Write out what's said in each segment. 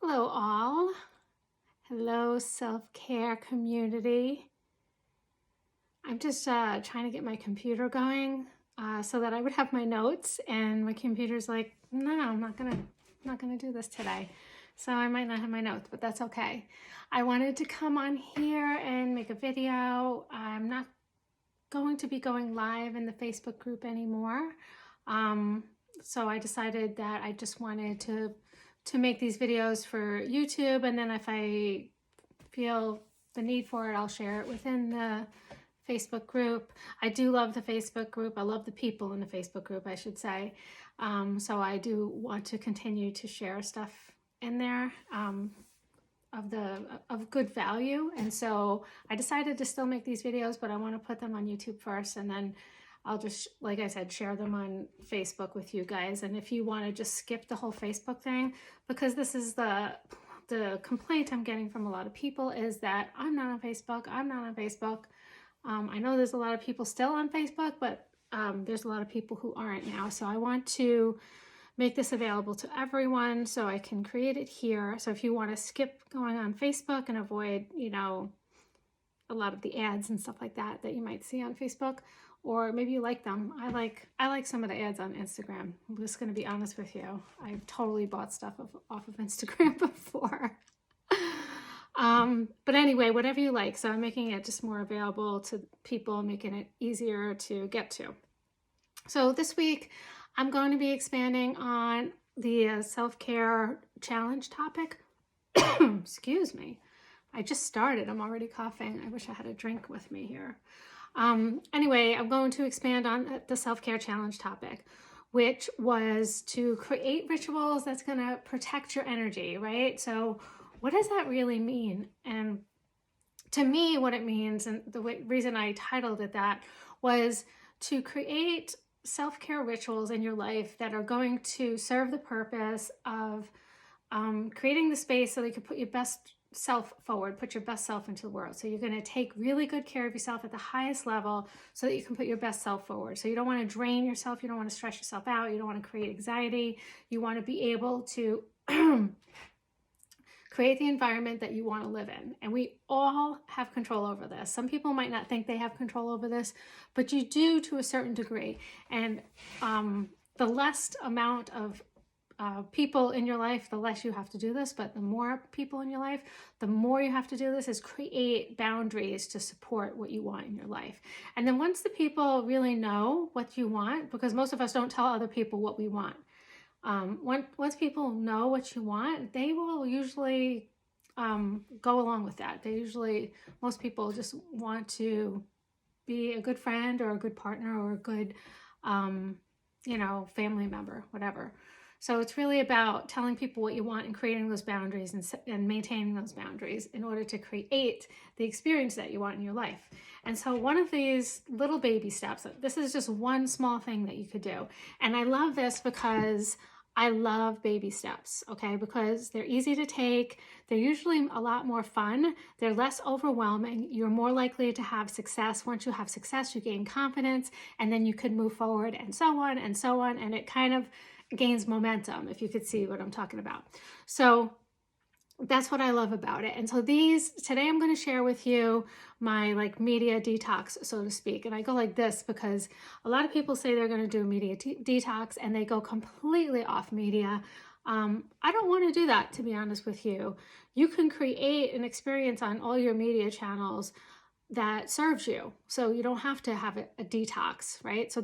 Hello, all. Hello, self-care community. I'm just trying to get my computer going so that I would have my notes, and my computer's like, no, I'm not gonna do this today. So I might not have my notes, but that's okay. I wanted to come on here and make a video. I'm not going to be going live in the Facebook group anymore. So I decided that I just wanted to make these videos for YouTube, and then if I feel the need for it, I'll share it within the Facebook group. I do love the Facebook group. I love the people in the Facebook group, I should say. So I do want to continue to share stuff in there of good value. And so I decided to still make these videos, but I want to put them on YouTube first, and then I'll just, like I said, share them on Facebook with you guys. And if you want to just skip the whole Facebook thing, because this is the complaint I'm getting from a lot of people is that I'm not on Facebook. I'm not on Facebook. I know there's a lot of people still on Facebook, but there's a lot of people who aren't now. So I want to make this available to everyone so I can create it here. So if you want to skip going on Facebook and avoid, a lot of the ads and stuff like that you might see on Facebook, or maybe you like them. I like some of the ads on Instagram. I'm just going to be honest with you. I've totally bought stuff off of Instagram before. But anyway, whatever you like. So I'm making it just more available to people, making it easier to get to. So this week, I'm going to be expanding on the self-care challenge topic. Excuse me. I just started. I'm already coughing. I wish I had a drink with me here. Anyway, I'm going to expand on the self-care challenge topic, which was to create rituals that's going to protect your energy, right? So what does that really mean? And to me, what it means, and the reason I titled it that, was to create self-care rituals in your life that are going to serve the purpose of creating the space so that you can put your best self forward, put your best self into the world. So you're going to take really good care of yourself at the highest level so that you can put your best self forward. So you don't want to drain yourself. You don't want to stress yourself out. You don't want to create anxiety. You want to be able to create the environment that you want to live in. And we all have control over this. Some people might not think they have control over this, but you do to a certain degree. And the less amount of people in your life, the less you have to do this, but the more people in your life, the more you have to do this is create boundaries to support what you want in your life. And then once the people really know what you want, because most of us don't tell other people what we want. Once people know what you want, they will usually go along with that. Most people just want to be a good friend or a good partner or a good, family member, whatever. So it's really about telling people what you want and creating those boundaries and maintaining those boundaries in order to create the experience that you want in your life. And so one of these little baby steps, this is just one small thing that you could do. And I love this because I love baby steps, okay? Because they're easy to take. They're usually a lot more fun. They're less overwhelming. You're more likely to have success. Once you have success, you gain confidence, and then you could move forward and so on and so on. And it kind of gains momentum, if you could see what I'm talking about. So that's what I love about it. And so today I'm going to share with you my media detox, so to speak. And I go like this because a lot of people say they're going to do a media detox and they go completely off media. I don't want to do that, to be honest with you. You can create an experience on all your media channels that serves you. So you don't have to have a detox, right? So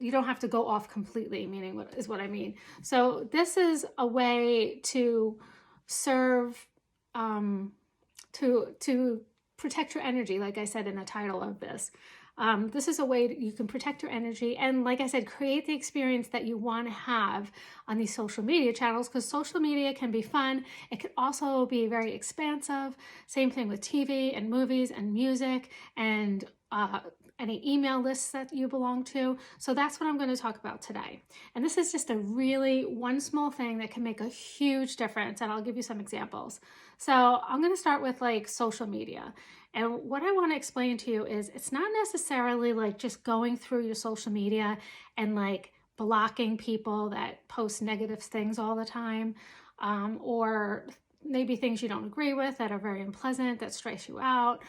you don't have to go off completely, meaning what I mean. So this is a way to serve, to protect your energy, like I said in the title of this. This is a way that you can protect your energy and, like I said, create the experience that you want to have on these social media channels, because social media can be fun. It can also be very expansive. Same thing with TV and movies and music and any email lists that you belong to. So that's what I'm going to talk about today. And this is just one small thing that can make a huge difference. And I'll give you some examples. So I'm going to start with social media. And what I want to explain to you is it's not necessarily just going through your social media and blocking people that post negative things all the time, or maybe things you don't agree with that are very unpleasant, that stress you out.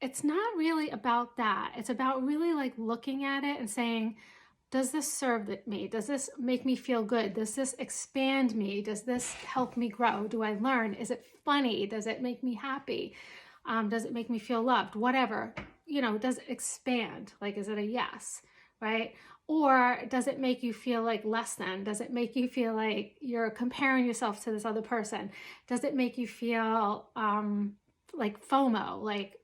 It's not really about that. It's about really like looking at it and saying, does this serve me? Does this make me feel good? Does this expand me? Does this help me grow? Do I learn? Is it funny? Does it make me happy? Does it make me feel loved? Whatever, does it expand? Like, is it a yes, right? Or does it make you feel like less than? Does it make you feel like you're comparing yourself to this other person? Does it make you feel like FOMO? Like,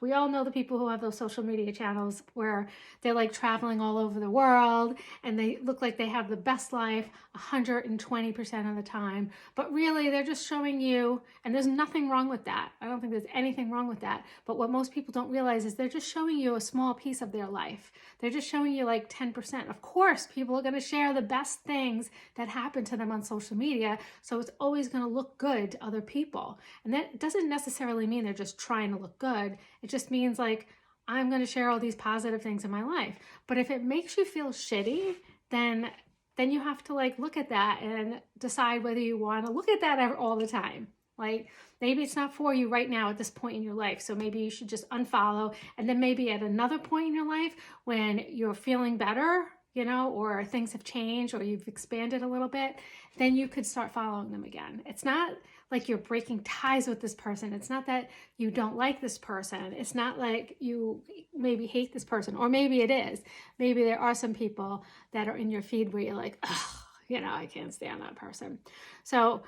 we all know the people who have those social media channels where they're like traveling all over the world and they look like they have the best life 120% of the time. But really, they're just showing you, and there's nothing wrong with that. I don't think there's anything wrong with that. But what most people don't realize is they're just showing you a small piece of their life. They're just showing you like 10%. Of course, people are going to share the best things that happen to them on social media. So it's always going to look good to other people. And that doesn't necessarily mean they're just trying to look good. It just means like, I'm going to share all these positive things in my life. But if it makes you feel shitty, then you have to like look at that and decide whether you want to look at that all the time. Like, maybe it's not for you right now at this point in your life. So maybe you should just unfollow. And then maybe at another point in your life when you're feeling better, or things have changed or you've expanded a little bit, then you could start following them again. It's not like you're breaking ties with this person. It's not that you don't like this person. It's not like you maybe hate this person, or maybe it is. Maybe there are some people that are in your feed where you're like, oh, I can't stand that person. So,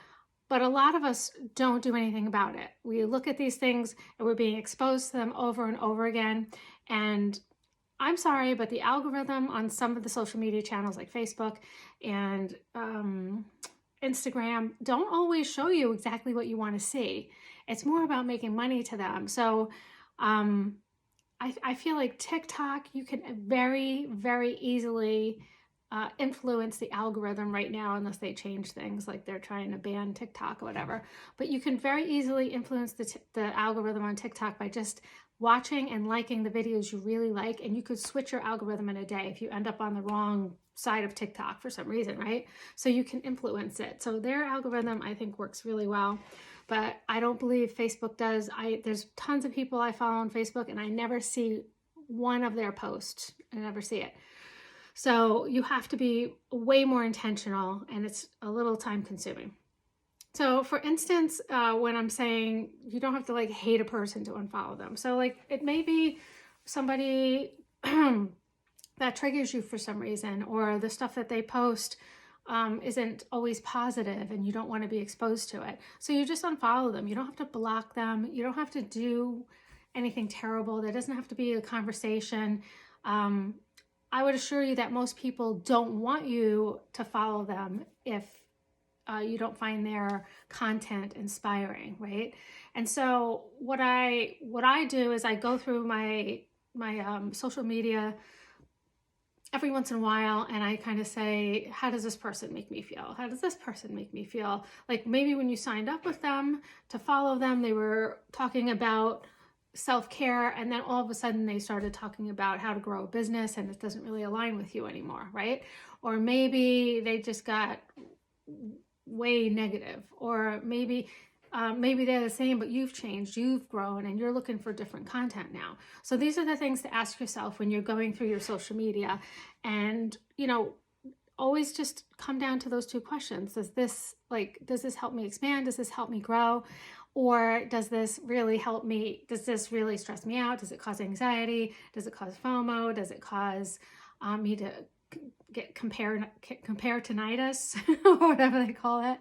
but a lot of us don't do anything about it. We look at these things and we're being exposed to them over and over again. And I'm sorry, but the algorithm on some of the social media channels like Facebook and Instagram don't always show you exactly what you want to see. It's more about making money to them. So I feel like TikTok, you can very, very easily influence the algorithm right now, unless they change things, like they're trying to ban TikTok or whatever. But you can very easily influence the algorithm on TikTok by just watching and liking the videos you really like, and you could switch your algorithm in a day if you end up on the wrong side of TikTok for some reason, right? So you can influence it. So their algorithm, I think, works really well, but I don't believe Facebook does. There's tons of people I follow on Facebook, and I never see one of their posts. I never see it. So you have to be way more intentional, and it's a little time consuming. So for instance, when I'm saying you don't have to like hate a person to unfollow them. So like it may be somebody that triggers you for some reason, or the stuff that they post isn't always positive and you don't want to be exposed to it. So you just unfollow them. You don't have to block them. You don't have to do anything terrible. There doesn't have to be a conversation. I would assure you that most people don't want you to follow them if you don't find their content inspiring, right? And so what I do is I go through my social media every once in a while, and I kind of say, how does this person make me feel? How does this person make me feel? Like maybe when you signed up with them to follow them, they were talking about self-care, and then all of a sudden they started talking about how to grow a business, and it doesn't really align with you anymore, right? Or maybe they just got way negative, or maybe they're the same, but you've changed, you've grown, and you're looking for different content now. So these are the things to ask yourself when you're going through your social media, and always just come down to those two questions. Does this help me expand? Does this help me grow? Or does this really help me? Does this really stress me out? Does it cause anxiety? Does it cause FOMO? Does it cause me to get comparitonitis or whatever they call it?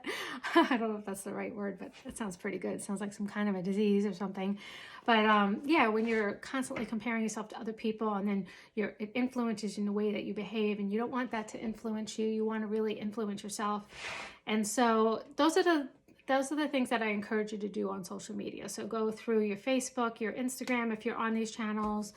I don't know if that's the right word, but it sounds pretty good. It sounds like some kind of a disease or something. But yeah, when you're constantly comparing yourself to other people, and then it influences you in the way that you behave, and you don't want that to influence you. You want to really influence yourself. And so those are the things that I encourage you to do on social media. So go through your Facebook, your Instagram, if you're on these channels,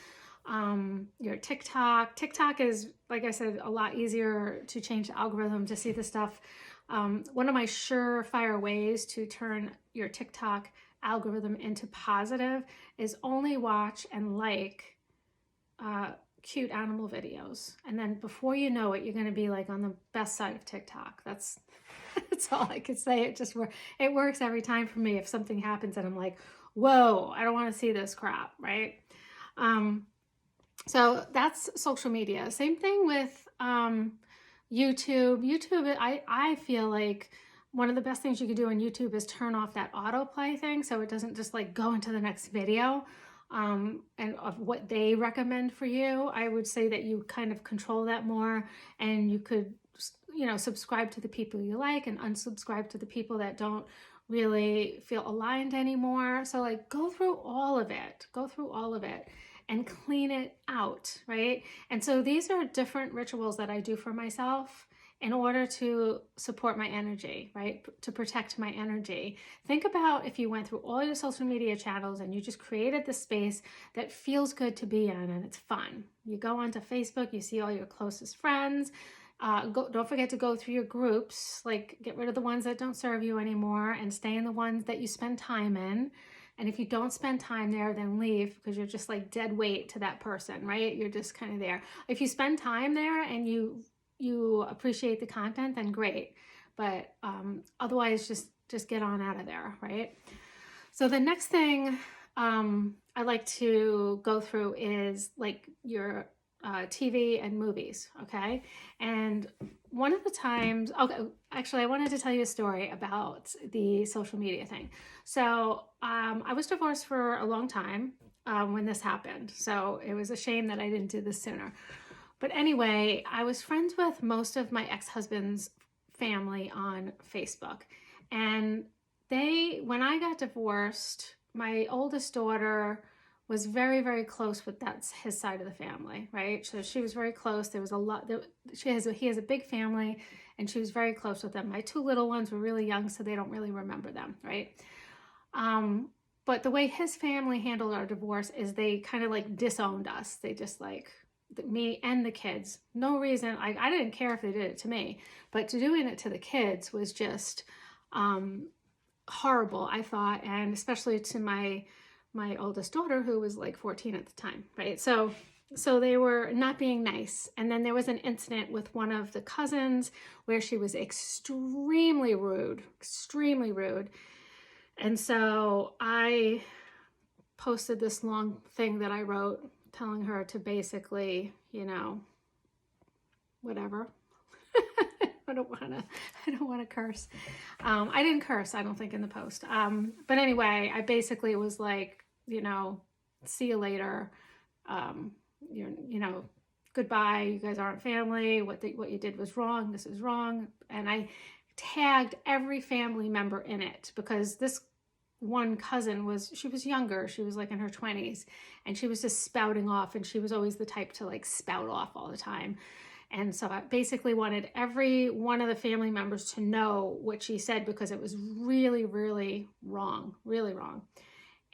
your TikTok. TikTok is, like I said, a lot easier to change the algorithm to see the stuff. One of my surefire ways to turn your TikTok algorithm into positive is only watch and like cute animal videos. And then before you know it, you're going to be like on the best side of TikTok. That's all I could say. It works every time for me. If something happens and I'm like, whoa, I don't want to see this crap, right? So that's social media. Same thing with YouTube. YouTube, I feel like one of the best things you could do on YouTube is turn off that autoplay thing so it doesn't just like go into the next video and of what they recommend for you. I would say that you kind of control that more, and you could, you know, subscribe to the people you like and unsubscribe to the people that don't really feel aligned anymore. So like go through all of it. Go through all of it and clean it out, right? And so these are different rituals that I do for myself in order to support my energy, right? To protect my energy. Think about if you went through all your social media channels and you just created the space that feels good to be in and it's fun. You go onto Facebook, you see all your closest friends. Don't forget to go through your groups, like get rid of the ones that don't serve you anymore and stay in the ones that you spend time in. And if you don't spend time there, then leave, because you're just like dead weight to that person, right? You're just kind of there. If you spend time there and you appreciate the content, then great. But otherwise, just get on out of there, right? So the next thing I like to go through is like your TV and movies, okay? And one of the times, okay, actually, I wanted to tell you a story about the social media thing. So I was divorced for a long time when this happened. So it was a shame that I didn't do this sooner. But anyway, I was friends with most of my ex-husband's family on Facebook. And when I got divorced, my oldest daughter was very, very close with his side of the family, right? So she was very close. There was a lot, he has a big family, and she was very close with them. My two little ones were really young, so they don't really remember them, right? But the way his family handled our divorce is they kind of like disowned us. They just like, me and the kids, no reason. I didn't care if they did it to me, but doing it to the kids was just horrible, I thought, and especially to my oldest daughter, who was like 14 at the time, right? So they were not being nice. And then there was an incident with one of the cousins where she was extremely rude. And so I posted this long thing that I wrote telling her to basically, you know, whatever. I don't want to curse. I didn't curse, I don't think, in the post. But anyway, I basically was like, you know, see you later. You know, goodbye. You guys aren't family. What you did was wrong. This is wrong. And I tagged every family member in it, because this one cousin she was younger. She was like in her 20s, and she was just spouting off, and she was always the type to like spout off all the time. And so I basically wanted every one of the family members to know what she said, because it was really, really wrong, really wrong.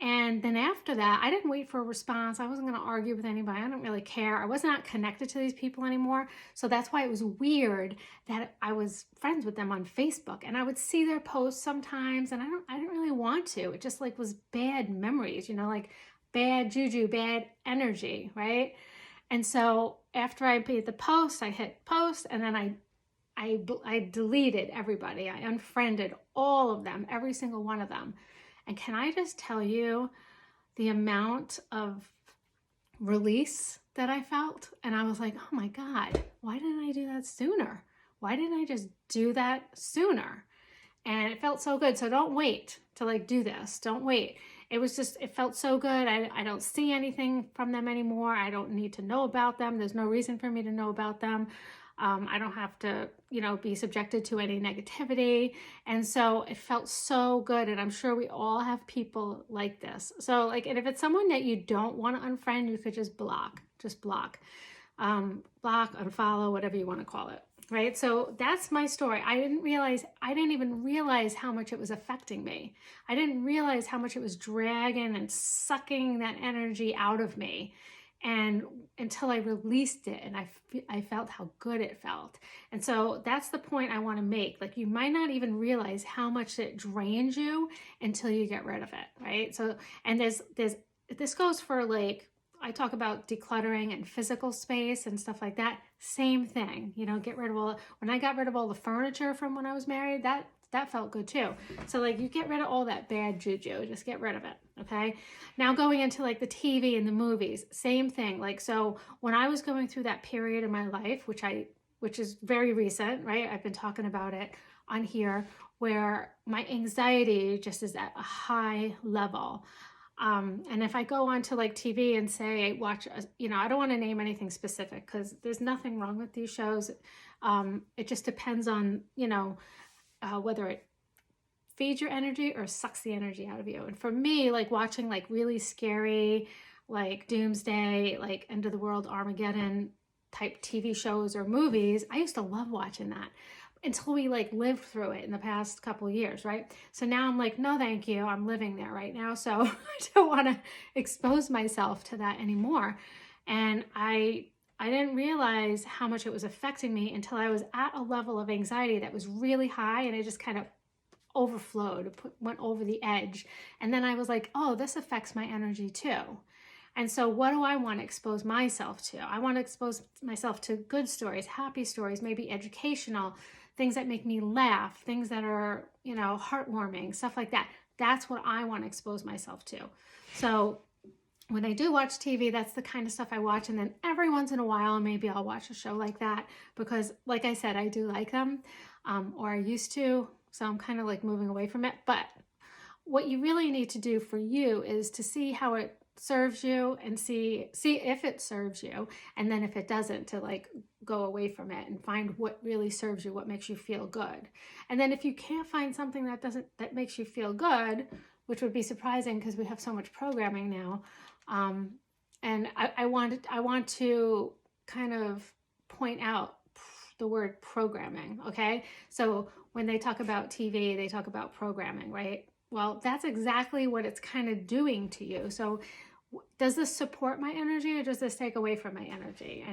And then after that, I didn't wait for a response. I wasn't going to argue with anybody. I don't really care. I was not connected to these people anymore. So that's why it was weird that I was friends with them on Facebook, and I would see their posts sometimes, and I didn't really want to. It just like was bad memories, you know, like bad juju, bad energy, right? And so after I made the post, I hit post, and then I deleted everybody. I unfriended all of them, every single one of them. And can I just tell you the amount of release that I felt? And I was like, oh my God, why didn't I do that sooner? Why didn't I just do that sooner? And it felt so good. So don't wait to like do this. Don't wait. It felt so good. I don't see anything from them anymore. I don't need to know about them. There's no reason for me to know about them. I don't have to, you know, be subjected to any negativity. And so it felt so good. And I'm sure we all have people like this. So like, and if it's someone that you don't want to unfriend, you could just block, block, unfollow, whatever you want to call it. Right. So that's my story. I didn't even realize how much it was affecting me. I didn't realize how much it was dragging and sucking that energy out of me. And until I released it, and I felt how good it felt. And so that's the point I want to make. Like, you might not even realize how much it drains you until you get rid of it, right? So, and this goes for like I talk about decluttering and physical space and stuff like that. Same thing, you know, get rid of all, when I got rid of all the furniture from when I was married, that felt good too. So like you get rid of all that bad juju, just get rid of it. Okay. Now going into like the TV and the movies, same thing. Like, so when I was going through that period in my life, which is very recent, right? I've been talking about it on here, where my anxiety just is at a high level. And if I go onto like TV and say, watch, you know, I don't want to name anything specific because there's nothing wrong with these shows. It just depends on, you know, whether it feeds your energy or sucks the energy out of you. And for me, like watching like really scary, like Doomsday, like End of the World, Armageddon type TV shows or movies, I used to love watching that until we like lived through it in the past couple of years, right? So now I'm like, no, thank you. I'm living there right now. So I don't want to expose myself to that anymore. And I didn't realize how much it was affecting me until I was at a level of anxiety that was really high, and it just kind of overflowed, went over the edge. And then I was like, oh, this affects my energy too. And so what do I want to expose myself to? I want to expose myself to good stories, happy stories, maybe educational, things that make me laugh, things that are, you know, heartwarming, stuff like that. That's what I want to expose myself to. So when I do watch TV, that's the kind of stuff I watch. And then every once in a while, maybe I'll watch a show like that because, like I said, I do like them, or I used to. So I'm kind of like moving away from it. But what you really need to do for you is to see how it serves you and see if it serves you, and then if it doesn't, to like go away from it and find what really serves you, what makes you feel good. And then if you can't find something that makes you feel good, which would be surprising because we have so much programming now, and I want to kind of point out the word programming. Okay, so when they talk about TV, they talk about programming, right? Well, that's exactly what it's kind of doing to you. So does this support my energy or does this take away from my energy?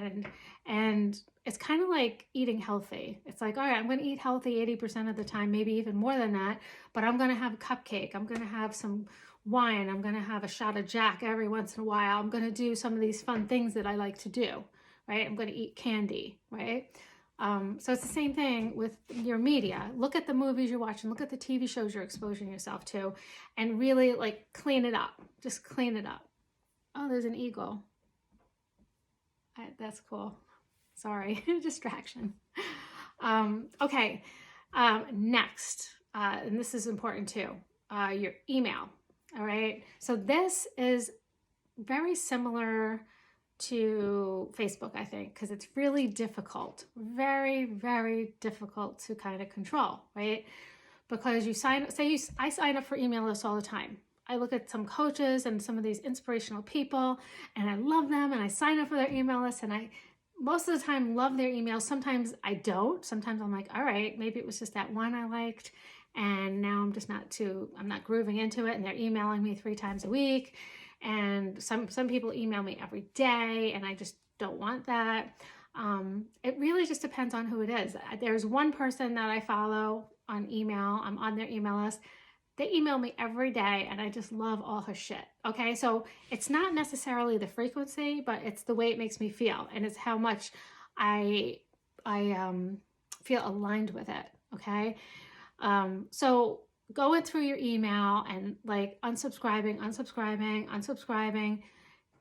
And it's kind of like eating healthy. It's like, all right, I'm going to eat healthy 80% of the time, maybe even more than that, but I'm going to have a cupcake. I'm going to have some wine. I'm going to have a shot of Jack every once in a while. I'm going to do some of these fun things that I like to do, right? I'm going to eat candy, right? So it's the same thing with your media. Look at the movies you're watching, look at the TV shows you're exposing yourself to, and really like clean it up. Just clean it up. Oh, there's an eagle. That's cool. Sorry, distraction. Okay, next, and this is important too, your email. All right, so this is very similar to Facebook, I think, because it's really difficult, very, very difficult to kind of control, right? Because I sign up for email lists all the time. I look at some coaches and some of these inspirational people and I love them and I sign up for their email list, and I most of the time love their emails. Sometimes I don't. Sometimes I'm like, all right, maybe it was just that one I liked and now I'm not grooving into it, and they're emailing me 3 times a week. And some people email me every day and I just don't want that. It really just depends on who it is. There's one person that I follow on email. I'm on their email list. They email me every day and I just love all her shit. Okay, so it's not necessarily the frequency, but it's the way it makes me feel, and it's how much I feel aligned with it. Okay, so going through your email and like unsubscribing,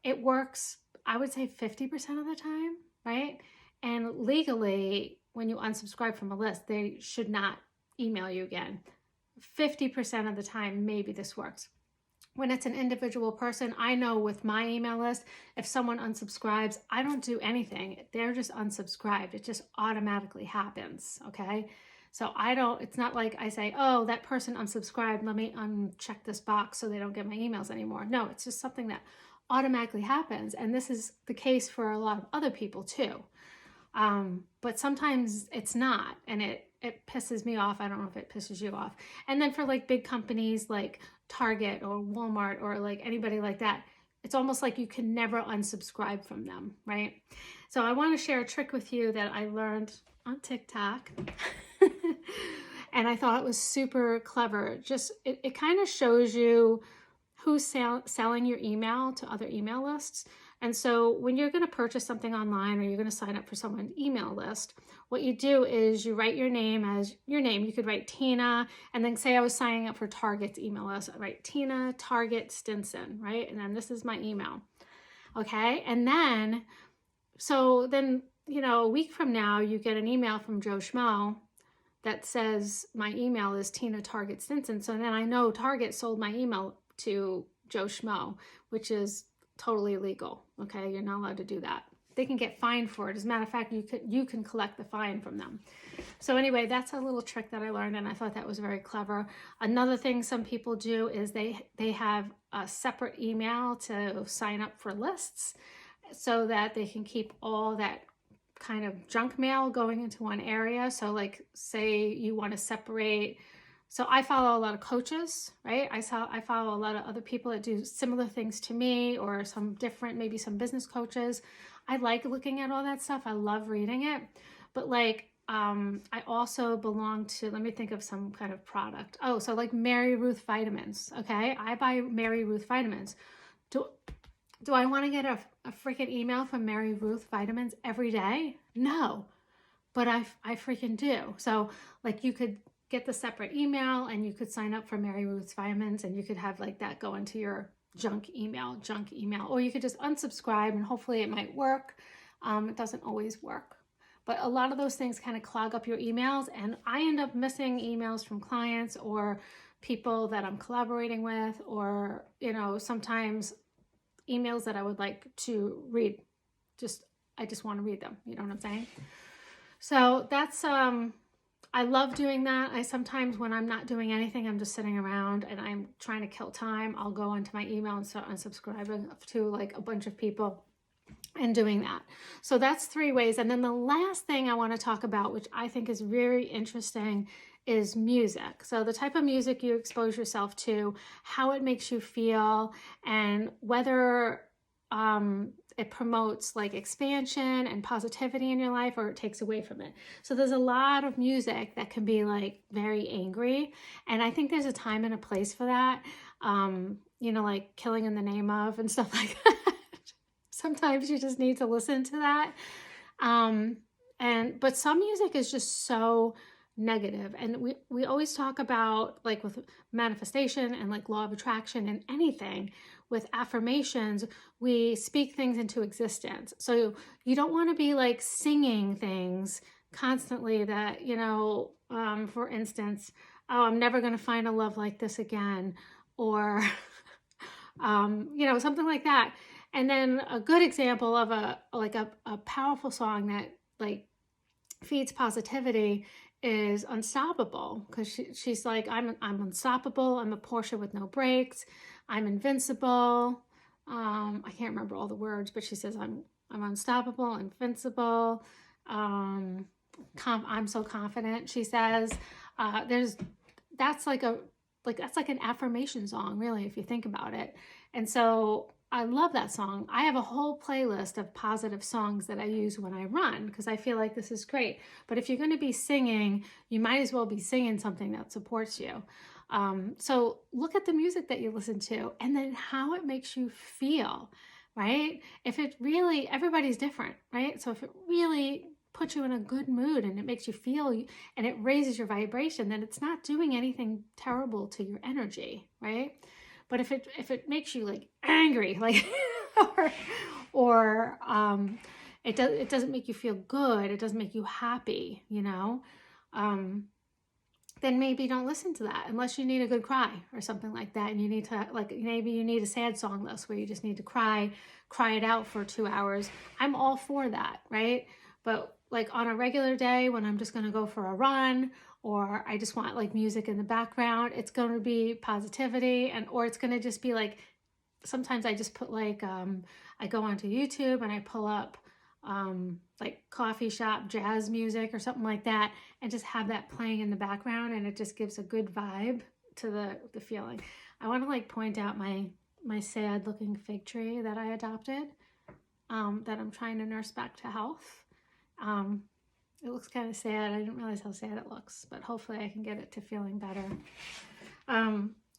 it works, I would say 50% of the time, right? And legally, when you unsubscribe from a list, they should not email you again. 50% of the time, maybe this works. When it's an individual person, I know with my email list, if someone unsubscribes, I don't do anything. They're just unsubscribed. It just automatically happens, okay? So it's not like I say, oh, that person unsubscribed, let me uncheck this box so they don't get my emails anymore. No, it's just something that automatically happens. And this is the case for a lot of other people too. But sometimes it's not, and it pisses me off. I don't know if it pisses you off. And then for like big companies like Target or Walmart or like anybody like that, it's almost like you can never unsubscribe from them, right? So I want to share a trick with you that I learned on TikTok. And I thought it was super clever. Just it kind of shows you who's selling your email to other email lists. And so when you're going to purchase something online or you're going to sign up for someone's email list, what you do is you write your name as your name. You could write Tina, and then say I was signing up for Target's email list. I write Tina Target Stinson, right? And then this is my email. Okay. And then, so then, you know, a week from now, you get an email from Joe Schmo that says my email is Tina Target Stinson. So then I know Target sold my email to Joe Schmo, which is totally illegal. Okay, you're not allowed to do that. They can get fined for it. As a matter of fact, you can collect the fine from them. So anyway, that's a little trick that I learned, and I thought that was very clever. Another thing some people do is they have a separate email to sign up for lists so that they can keep all that kind of junk mail going into one area. So like say you want to separate, so I follow a lot of coaches, right? I follow a lot of other people that do similar things to me, or some different, maybe some business coaches. I like looking at all that stuff. I love reading it. But like I also belong to, let me think of some kind of product. Oh, so like Mary Ruth vitamins. Okay, I buy Mary Ruth vitamins. Do I want to get a freaking email from Mary Ruth Vitamins every day? No, but I freaking do. So like you could get the separate email and you could sign up for Mary Ruth's Vitamins, and you could have like that go into your junk email, or you could just unsubscribe and hopefully it might work. It doesn't always work. But a lot of those things kind of clog up your emails, and I end up missing emails from clients or people that I'm collaborating with, or, you know, sometimes emails that I would like to read. I just want to read them. You know what I'm saying? So that's, I love doing that. I sometimes, when I'm not doing anything, I'm just sitting around and I'm trying to kill time, I'll go onto my email and start unsubscribing to like a bunch of people and doing that. So that's 3 ways. And then the last thing I want to talk about, which I think is very interesting, is music. So the type of music you expose yourself to, how it makes you feel, and whether it promotes like expansion and positivity in your life or it takes away from it. So there's a lot of music that can be like very angry. And I think there's a time and a place for that. You know, like Killing in the Name of and stuff like that. Sometimes you just need to listen to that. But some music is just so negative. And we always talk about, like with manifestation and like law of attraction and anything, with affirmations, we speak things into existence. So you don't want to be like singing things constantly that, you know, for instance, oh, I'm never going to find a love like this again, or, you know, something like that. And then a good example of a powerful song that like feeds positivity is Unstoppable, because she's like, I'm unstoppable. I'm a Porsche with no brakes. I'm invincible. I can't remember all the words, but she says I'm unstoppable, invincible. I'm so confident. She says, that's like an affirmation song, really, if you think about it. And so I love that song. I have a whole playlist of positive songs that I use when I run because I feel like this is great. But if you're going to be singing, you might as well be singing something that supports you. So look at the music that you listen to and then how it makes you feel, right? If it really, everybody's different, right? So if it really puts you in a good mood and it makes you feel and it raises your vibration, then it's not doing anything terrible to your energy, right? But if it makes you like angry, like, or it doesn't make you feel good, it doesn't make you happy, you know, then maybe don't listen to that unless you need a good cry or something like that. And you need to, like, maybe you need a sad song list where you just need to cry it out for 2 hours. I'm all for that, right? But like on a regular day when I'm just going to go for a run, or I just want like music in the background, it's going to be positivity, or it's going to just be like, sometimes I just put like, I go onto YouTube and I pull up like coffee shop jazz music or something like that, and just have that playing in the background, and it just gives a good vibe to the feeling. I want to like point out my sad looking fig tree that I adopted, that I'm trying to nurse back to health. It looks kind of sad. I didn't realize how sad it looks, but hopefully I can get it to feeling better.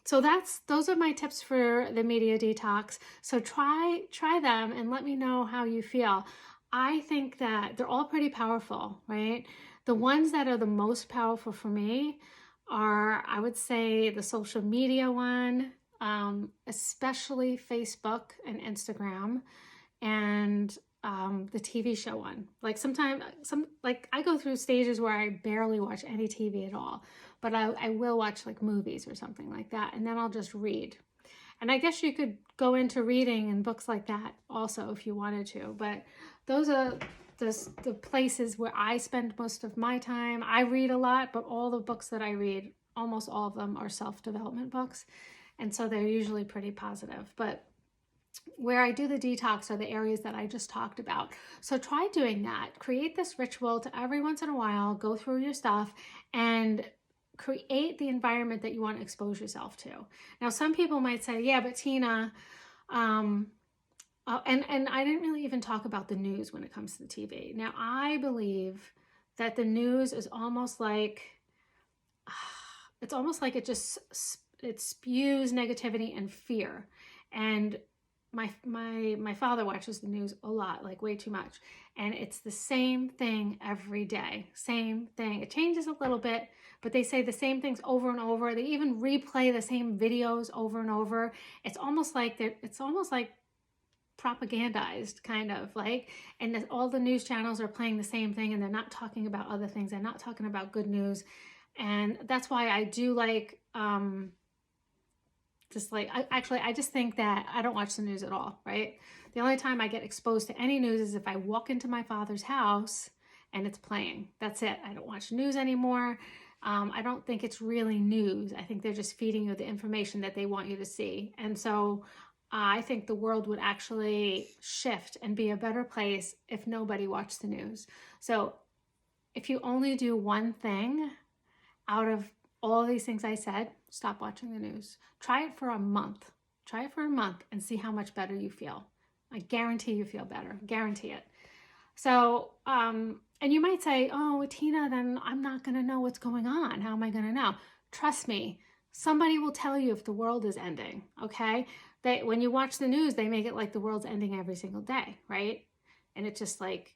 So those are my tips for the media detox. So try them and let me know how you feel. I think that they're all pretty powerful, right? The ones that are the most powerful for me are, I would say, the social media one, especially Facebook and Instagram, and the TV show one. Like sometimes, like I go through stages where I barely watch any TV at all, but I will watch like movies or something like that, and then I'll just read. And I guess you could go into reading and books like that also if you wanted to, but those are the places where I spend most of my time. I read a lot, but all the books that I read, almost all of them are self-development books, and so they're usually pretty positive. But where I do the detox are the areas that I just talked about. So try doing that. Create this ritual to every once in a while, go through your stuff and create the environment that you want to expose yourself to. Now, some people might say, yeah, but Tina, and I didn't really even talk about the news when it comes to the TV. Now, I believe that the news is almost like, it's almost like it spews negativity and fear. And my father watches the news a lot, like way too much, and it's the same thing every day. Same thing. It changes a little bit, but they say the same things over and over. They even replay the same videos over and over. It's almost like propagandized, kind of like, and all the news channels are playing the same thing, and they're not talking about other things. They're not talking about good news. And that's why I do like I just think that I don't watch the news at all, right? The only time I get exposed to any news is if I walk into my father's house and it's playing. That's it. I don't watch news anymore. I don't think it's really news. I think they're just feeding you the information that they want you to see. And so I think the world would actually shift and be a better place if nobody watched the news. So if you only do one thing out of all these things I said, stop watching the news. Try it for a month. Try it for a month and see how much better you feel. I guarantee you feel better. Guarantee it. So, and you might say, oh, Tina, then I'm not going to know what's going on. How am I going to know? Trust me, somebody will tell you if the world is ending, okay? When you watch the news, they make it like the world's ending every single day, right? And it's just like,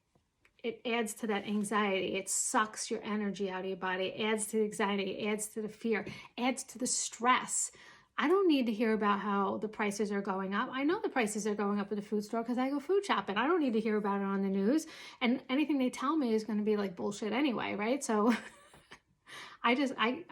it adds to that anxiety. It sucks your energy out of your body. It adds to the anxiety. It adds to the fear. It adds to the stress. I don't need to hear about how the prices are going up. I know the prices are going up at the food store because I go food shopping. I don't need to hear about it on the news. And anything they tell me is going to be like bullshit anyway, right? So I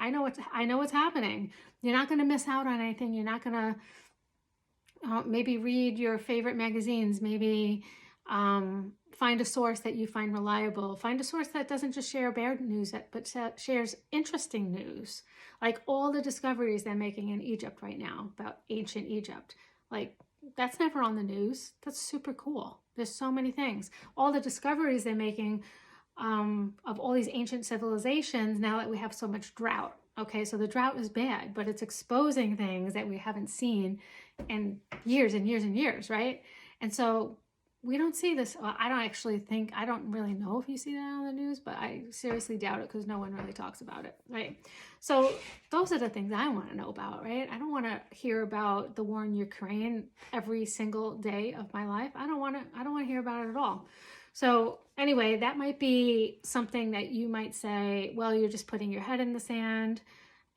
know what's happening. You're not going to miss out on anything. You're not going to maybe read your favorite magazines. Maybe find a source that you find reliable. Find a source that doesn't just share bad news, but shares interesting news. Like all the discoveries they're making in Egypt right now about ancient Egypt. Like that's never on the news. That's super cool. There's so many things. All the discoveries they're making of all these ancient civilizations now that we have so much drought. Okay, so the drought is bad, but it's exposing things that we haven't seen in years and years and years, right? And so we don't see this. Well, I don't really know if you see that on the news, but I seriously doubt it because no one really talks about it, right? So those are the things I want to know about, right? I don't want to hear about the war in Ukraine every single day of my life. I don't want to hear about it at all. So anyway, that might be something that you might say, well, you're just putting your head in the sand.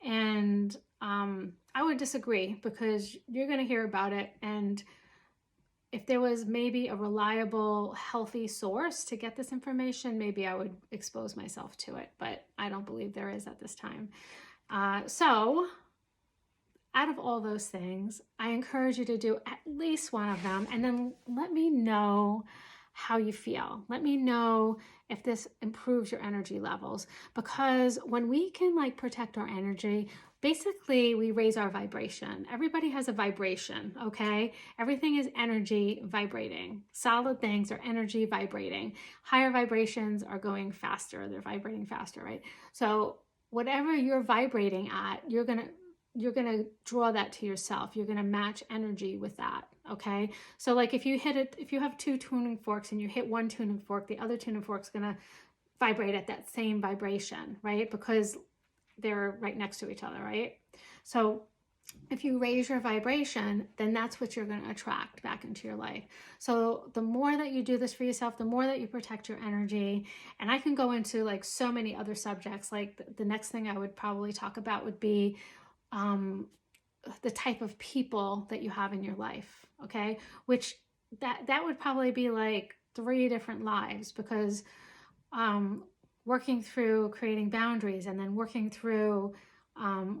And I would disagree because you're going to hear about it. And if there was maybe a reliable, healthy source to get this information, maybe I would expose myself to it, but I don't believe there is at this time. So out of all those things, I encourage you to do at least one of them, and then let me know how you feel. Let me know if this improves your energy levels, because when we can like protect our energy, basically we raise our vibration. Everybody has a vibration, okay? Everything is energy vibrating. Solid things are energy vibrating. Higher vibrations are going faster. They're vibrating faster, right? So whatever you're vibrating at, you're going to draw that to yourself. You're going to match energy with that. Okay. So like if you have two tuning forks and you hit one tuning fork, the other tuning fork is going to vibrate at that same vibration, right? Because they're right next to each other, right? So if you raise your vibration, then that's what you're going to attract back into your life. So the more that you do this for yourself, the more that you protect your energy. And I can go into like so many other subjects. Like the next thing I would probably talk about would be the type of people that you have in your life. Okay. Which that would probably be like 3 different lives, because working through creating boundaries, and then working through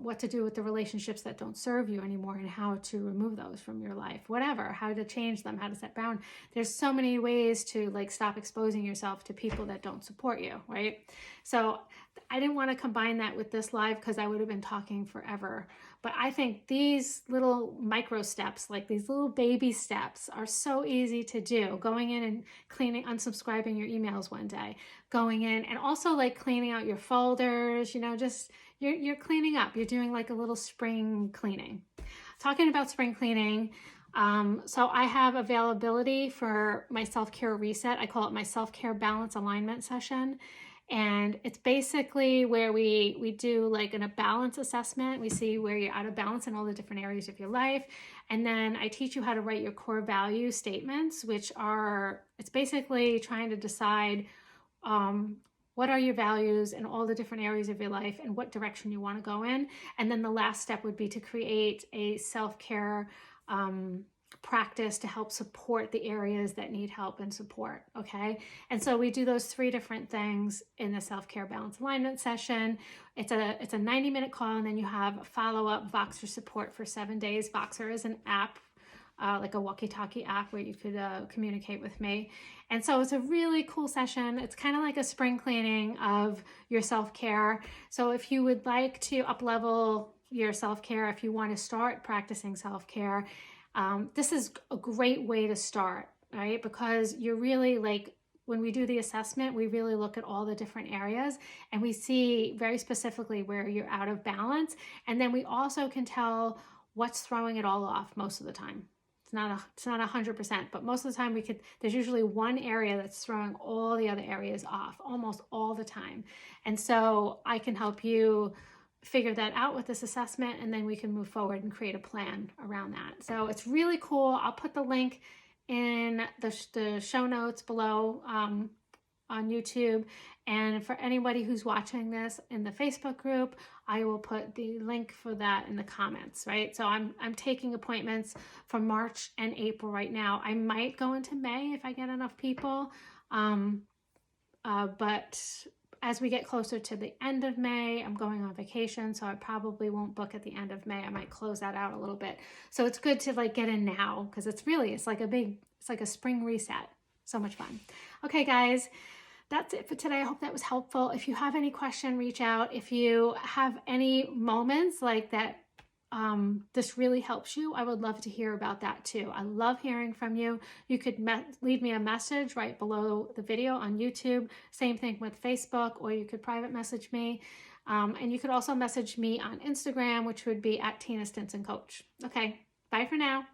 what to do with the relationships that don't serve you anymore, and how to remove those from your life, whatever, how to change them, how to set boundaries. There's so many ways to like stop exposing yourself to people that don't support you, right? So I didn't want to combine that with this live because I would have been talking forever. But I think these little micro steps, like these little baby steps, are so easy to do. Going in and cleaning, unsubscribing your emails one day, going in and also like cleaning out your folders, just you're cleaning up. You're doing like a little spring cleaning. Talking about spring cleaning, so I have availability for my self-care reset. I call it my self-care balance alignment session. And it's basically where we do like a balance assessment. We see where you're out of balance in all the different areas of your life. And then I teach you how to write your core value statements, which are, it's basically trying to decide what are your values in all the different areas of your life and what direction you want to go in. And then the last step would be to create a self-care practice to help support the areas that need help and support. Okay. And so we do those 3 different things in the self-care balance alignment session. It's a 90-minute call, and then you have follow-up Voxer support for 7 days. Voxer is an app, like a walkie-talkie app where you could communicate with me. And so it's a really cool session. It's kind of like a spring cleaning of your self-care. So if you would like to up-level your self-care, if you want to start practicing self-care, this is a great way to start, right? Because you're really like, when we do the assessment, we really look at all the different areas and we see very specifically where you're out of balance. And then we also can tell what's throwing it all off most of the time. It's not 100%, but most of the time there's usually one area that's throwing all the other areas off almost all the time. And so I can help you figure that out with this assessment, and then we can move forward and create a plan around that. So it's really cool. I'll put the link in the show notes below on YouTube. And for anybody who's watching this in the Facebook group, I will put the link for that in the comments, right? So I'm taking appointments for March and April right now. I might go into May if I get enough people. But as we get closer to the end of May, I'm going on vacation, so I probably won't book at the end of May. I might close that out a little bit. So it's good to like get in now, because it's like a spring reset. So much fun. Okay, guys, that's it for today. I hope that was helpful. If you have any question, reach out. If you have any moments like that, this really helps you, I would love to hear about that too. I love hearing from you. You could leave me a message right below the video on YouTube. Same thing with Facebook, or you could private message me. And you could also message me on Instagram, which would be @Tina Stinson Coach. Okay, bye for now.